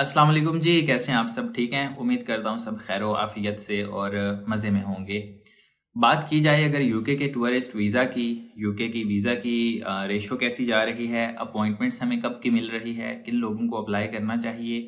अस्सलाम वालेकुम जी, कैसे हैं आप? सब ठीक हैं? उम्मीद करता हूँ सब खैर आफियत से और मज़े में होंगे। बात की जाए अगर यूके के टूरिस्ट वीज़ा की, यूके की वीज़ा की रेशो कैसी जा रही है, अपॉइंटमेंट्स हमें कब की मिल रही है, किन लोगों को अप्लाई करना चाहिए,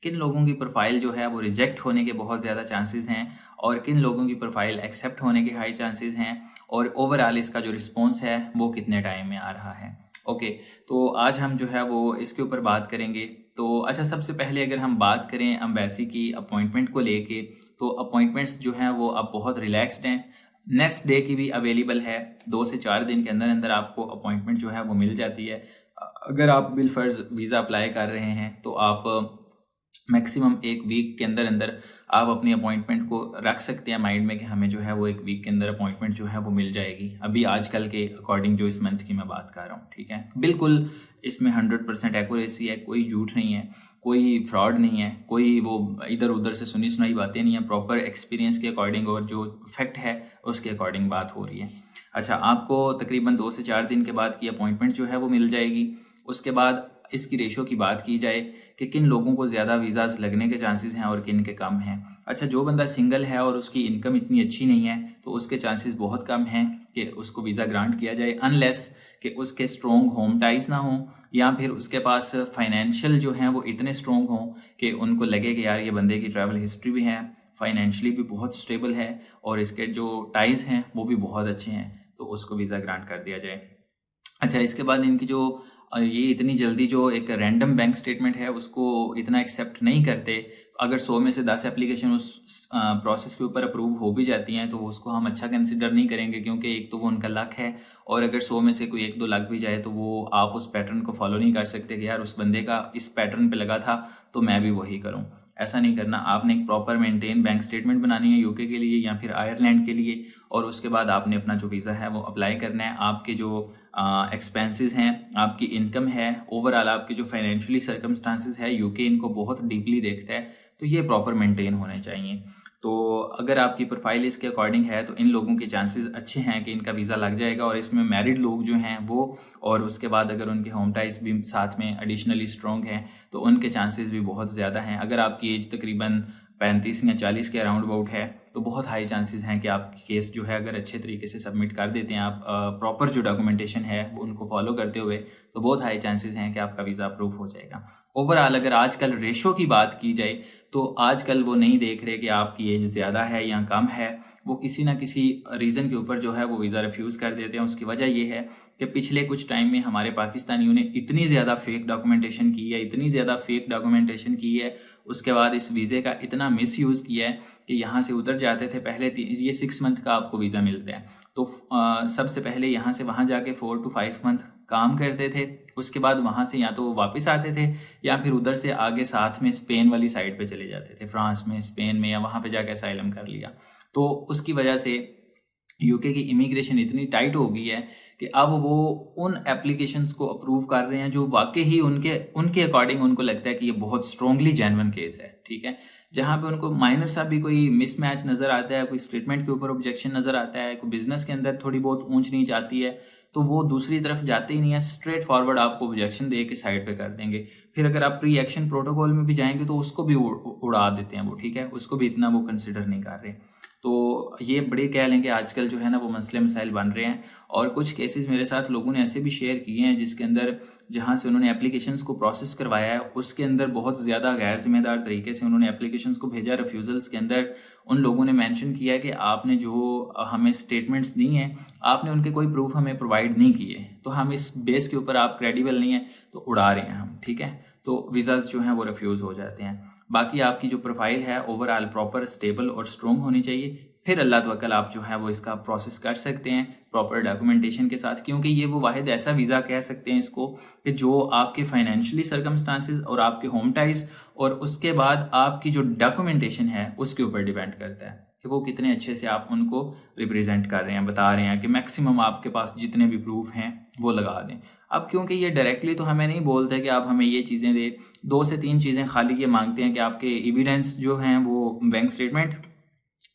किन लोगों की प्रोफाइल जो है वो रिजेक्ट होने के बहुत ज़्यादा चांसेस हैं और किन लोगों की प्रोफाइल एक्सेप्ट होने के हाई चांसेस हैं और ओवरऑल इसका जो रिस्पॉन्स है वो कितने टाइम में आ रहा है। ओके, तो आज हम जो है वो इसके ऊपर बात करेंगे। तो अच्छा, सबसे पहले अगर हम बात करें एम्बेसी की अपॉइंटमेंट को लेके, तो अपॉइंटमेंट्स जो हैं वो अब बहुत रिलैक्स्ड हैं। नेक्स्ट डे की भी अवेलेबल है। 2 से 4 दिन के अंदर अंदर आपको अपॉइंटमेंट जो है वो मिल जाती है। अगर आप बिलफर्ज वीज़ा अप्लाई कर रहे हैं तो आप मैक्सिमम 1 वीक के अंदर अंदर आप अपनी अपॉइंटमेंट को रख सकते हैं माइंड में कि हमें जो है वो 1 वीक के अंदर अपॉइंटमेंट जो है वो मिल जाएगी। अभी आजकल के अकॉर्डिंग जो इस मंथ की मैं बात कर रहा हूँ, ठीक है। बिल्कुल इसमें 100% एक्यूरेसी है, कोई झूठ नहीं है, कोई फ्रॉड नहीं है, कोई वो इधर उधर से सुनी सुनाई बातें नहीं है। प्रॉपर एक्सपीरियंस के अकॉर्डिंग और जो फैक्ट है उसके अकॉर्डिंग बात हो रही है। अच्छा, आपको तकरीबन 2 से 4 दिन के बाद की अपॉइंटमेंट जो है वो मिल जाएगी। उसके बाद इसकी रेशो की बात की जाए कि किन लोगों को ज़्यादा वीज़ाज़ लगने के चांसेस हैं और किन के कम हैं। अच्छा, जो बंदा सिंगल है और उसकी इनकम इतनी अच्छी नहीं है तो उसके चांसेस बहुत कम हैं कि उसको वीज़ा ग्रांट किया जाए, अनलेस कि उसके स्ट्रॉन्ग होम टाइज ना हो या फिर उसके पास फाइनेंशियल जो हैं वो इतने स्ट्रॉन्ग हों कि उनको लगे कि यार ये बंदे की ट्रैवल हिस्ट्री भी है, फाइनेंशियली भी बहुत स्टेबल है और इसके जो टाइज हैं वो भी बहुत अच्छे हैं, तो उसको वीज़ा ग्रांट कर दिया जाए। अच्छा, इसके बाद इनकी जो ये इतनी जल्दी जो एक रैंडम बैंक स्टेटमेंट है उसको इतना एक्सेप्ट नहीं करते। अगर 100 में से 10 एप्लीकेशन उस प्रोसेस के ऊपर अप्रूव हो भी जाती हैं तो उसको हम अच्छा कंसिडर नहीं करेंगे, क्योंकि एक तो वो उनका लक है और अगर 100 में से कोई 1-2 लग भी जाए तो वो आप उस पैटर्न को फॉलो नहीं कर सकते कि यार उस बंदे का इस पैटर्न पे लगा था तो मैं भी वही करूँ। ऐसा नहीं करना। आपने एक प्रॉपर मेंटेन बैंक स्टेटमेंट बनानी है यूके के लिए या फिर आयरलैंड के लिए, और उसके बाद आपने अपना जो वीज़ा है वो अप्लाई करना है। आपके जो एक्सपेंसेस हैं, आपकी इनकम है, ओवरऑल आपके जो फाइनेंशियली सर्कमस्टांसिस है, यूके इनको बहुत डीपली देखता है, तो ये प्रॉपर मेंटेन होने चाहिए। तो अगर आपकी प्रोफाइल इसके अकॉर्डिंग है तो इन लोगों के चांसेस अच्छे हैं कि इनका वीज़ा लग जाएगा, और इसमें मैरिड लोग जो हैं वो, और उसके बाद अगर उनके होम टाइज भी साथ में एडिशनली स्ट्रॉन्ग हैं तो उनके चांसेस भी बहुत ज़्यादा हैं। अगर आपकी एज तकरीबन 35 या 40 के अराउंड अबाउट है तो बहुत हाई चांसेस हैं कि आपकी केस जो है अगर अच्छे तरीके से सबमिट कर देते हैं आप, प्रॉपर जो डॉक्यूमेंटेशन है वो उनको फॉलो करते हुए, तो बहुत हाई चांसेस हैं कि आपका वीज़ा अप्रूव हो जाएगा। ओवरऑल अगर आजकल रेशो की बात की जाए तो आजकल वो नहीं देख रहे कि आपकी एज ज़्यादा है या कम है, वो किसी ना किसी रीज़न के ऊपर जो है वो वीज़ा रिफ्यूज़ कर देते हैं। उसकी वजह ये है कि पिछले कुछ टाइम में हमारे पाकिस्तानियों ने इतनी ज़्यादा फेक डॉक्यूमेंटेशन की है, इतनी ज़्यादा फेक डॉक्यूमेंटेशन की है, उसके बाद इस वीज़े का इतना मिसयूज़ किया है कि यहाँ से उधर जाते थे पहले ये 6 मंथ का आपको वीज़ा मिलता है, तो सबसे पहले यहाँ से वहाँ जाके 4 to 5 मंथ काम करते थे। उसके बाद वहाँ से या तो वो वापस आते थे या फिर उधर से आगे साथ में स्पेन वाली साइड पे चले जाते थे, फ्रांस में, स्पेन में, या वहाँ पे जाके असाइलम कर लिया। तो उसकी वजह से यूके की इमिग्रेशन इतनी टाइट हो गई है कि अब वो उन एप्लीकेशंस को अप्रूव कर रहे हैं जो वाकई ही उनके उनके अकॉर्डिंग उनको लगता है कि ये बहुत स्ट्रॉन्गली जेन्युइन केस है, ठीक है। जहाँ पे उनको माइनर सा भी कोई मिसमैच नज़र आता है, कोई स्टेटमेंट के ऊपर ऑब्जेक्शन नज़र आता है, कोई बिजनेस के अंदर थोड़ी बहुत ऊंच नीच आती है, तो वो दूसरी तरफ जाते ही नहीं है, स्ट्रेट फॉरवर्ड आपको ऑब्जेक्शन दे के साइड पे कर देंगे। फिर अगर आप प्री एक्शन प्रोटोकॉल में भी जाएंगे तो उसको भी उड़ा देते हैं वो, ठीक है, उसको भी इतना वो कंसिडर नहीं कर रहे। तो ये बड़े कह लें कि आजकल जो है ना वो मसले मसाइल बन रहे हैं, और कुछ केसेस मेरे साथ लोगों ने ऐसे भी शेयर किए हैं जिसके अंदर जहाँ से उन्होंने एप्लीकेशंस को प्रोसेस करवाया है उसके अंदर बहुत ज़्यादा गैर जिम्मेदार तरीके से उन्होंने एप्लीकेशंस को भेजा। रिफ्यूज़ल्स के अंदर उन लोगों ने मेंशन किया कि आपने जो हमें स्टेटमेंट्स दी हैं आपने उनके कोई प्रूफ हमें प्रोवाइड नहीं किए, तो हम इस बेस के ऊपर आप क्रेडिबल नहीं है तो उड़ा रहे हैं हम, ठीक है। तो वीज़ाज़ जो हैं वो रिफ्यूज़ हो जाते हैं। बाकी आपकी जो प्रोफाइल है ओवरऑल प्रॉपर स्टेबल और स्ट्रॉन्ग होनी चाहिए, फिर अल्लाह तवक्कल आप जो है वो इसका प्रोसेस कर सकते हैं प्रॉपर डॉक्यूमेंटेशन के साथ, क्योंकि ये वो वाहिद ऐसा वीज़ा कह सकते हैं इसको कि जो आपके फाइनेंशियली सर्कमस्टांसिस और आपके होम टाइज और उसके बाद आपकी जो डॉक्यूमेंटेशन है उसके ऊपर डिपेंड करता है कि वो कितने अच्छे से आप उनको रिप्रेजेंट कर रहे हैं, बता रहे हैं कि मैक्सिमम आपके पास जितने भी प्रूफ हैं वो लगा दें। अब क्योंकि ये डायरेक्टली तो हमें नहीं बोलते कि आप हमें ये चीज़ें दे, 2 से 3 चीज़ें खाली ये मांगते हैं कि आपके एविडेंस जो हैं वो बैंक स्टेटमेंट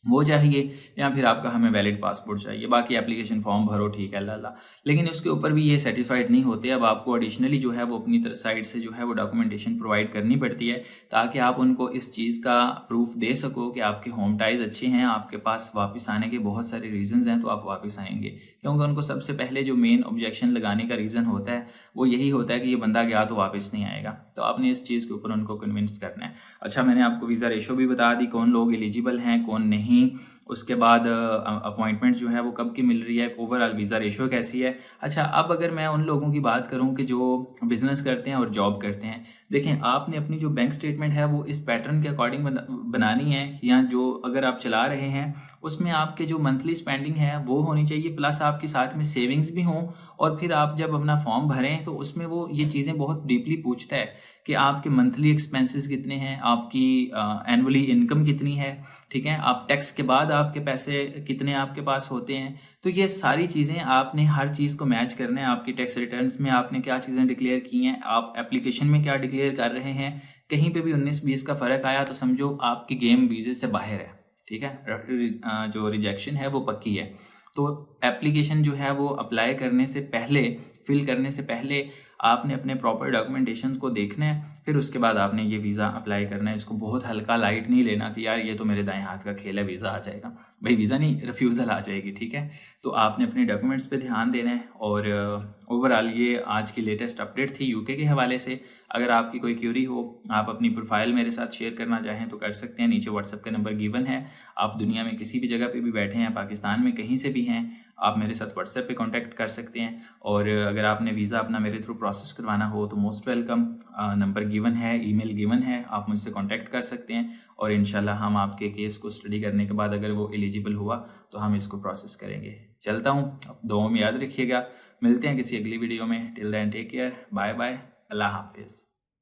वो चाहिए, या फिर आपका हमें वैलिड पासपोर्ट चाहिए। बाकी एप्लीकेशन फॉर्म भरो, ठीक है, ला। लेकिन उसके ऊपर भी ये सेटिस्फाइड नहीं होते। अब आपको एडिशनली जो है वो अपनी साइड से जो है वो डॉक्यूमेंटेशन प्रोवाइड करनी पड़ती है, ताकि आप उनको इस चीज़ का प्रूफ दे सको कि आपके होम टाइज अच्छे हैं, आपके पास वापस आने के बहुत सारे रीजंस हैं, तो आप वापस आएंगे। क्योंकि उनको सबसे पहले जो मेन ऑब्जेक्शन लगाने का रीज़न होता है वो यही होता है कि ये बंदा गया तो वापस नहीं आएगा। तो आपने इस चीज़ के ऊपर उनको कन्विंस करना है। अच्छा, मैंने आपको वीज़ा रेशो भी बता दी, कौन लोग एलिजिबल हैं कौन नहीं। उसके बाद अपॉइंटमेंट जो है वो कब की मिल रही है, ओवरऑल वीज़ा रेशो कैसी है। अच्छा, अब अगर मैं उन लोगों की बात करूं कि जो बिजनेस करते हैं और जॉब करते हैं, देखें आपने अपनी जो बैंक स्टेटमेंट है वो इस पैटर्न के अकॉर्डिंग बनानी है, या जो अगर आप चला रहे हैं उसमें आपके जो मंथली स्पेंडिंग है वो होनी चाहिए, प्लस आपके साथ में सेविंग्स भी हों। और फिर आप जब अपना फॉर्म भरें तो उसमें वो ये चीज़ें बहुत डीपली पूछता है कि आपके मंथली एक्सपेंसेस कितने हैं, आपकी एनुअली इनकम कितनी है, ठीक है, आप टैक्स के बाद आपके पैसे कितने आपके पास होते हैं। तो ये सारी चीज़ें आपने हर चीज़ को मैच करना है। आपकी टैक्स रिटर्न्स में आपने क्या चीज़ें डिक्लेयर की हैं, आप एप्लीकेशन में क्या डिक्लेयर कर रहे हैं। कहीं पे भी 19-20 का फ़र्क आया तो समझो आपकी गेम वीज़े से बाहर है, ठीक है, जो रिजेक्शन है वो पक्की है। तो एप्लीकेशन जो है वो अप्लाई करने से पहले, फिल करने से पहले आपने अपने प्रॉपर डॉक्यूमेंटेशन को देखना है, फिर उसके बाद आपने ये वीज़ा अप्लाई करना है। इसको बहुत हल्का लाइट नहीं लेना कि यार ये तो मेरे दाएं हाथ का खेल है, वीज़ा आ जाएगा। भाई वीज़ा नहीं, रिफ्यूज़ल आ जाएगी, ठीक है। तो आपने अपने डॉक्यूमेंट्स पे ध्यान देना है। और ओवरऑल ये आज की लेटेस्ट अपडेट थी यूके के हवाले से। अगर आपकी कोई क्यूरी हो, आप अपनी प्रोफाइल मेरे साथ शेयर करना चाहें तो कर सकते हैं। नीचे व्हाट्सएप का नंबर गिवन है। आप दुनिया में किसी भी जगह पे भी बैठे हैं, पाकिस्तान में कहीं से भी हैं, आप मेरे साथ व्हाट्सएप पे कांटेक्ट कर सकते हैं। और अगर आपने वीज़ा अपना मेरे थ्रू प्रोसेस करवाना हो तो मोस्ट वेलकम, नंबर गिवन है, ईमेल गिवन है, आप मुझसे कांटेक्ट कर सकते हैं। और इंशाल्लाह हम आपके केस को स्टडी करने के बाद अगर वो एलिजिबल हुआ तो हम इसको प्रोसेस करेंगे। चलता हूँ, दुआओं में याद रखिएगा। मिलते हैं किसी अगली वीडियो में। Till then take care, bye bye, अल्लाह हाफिज़।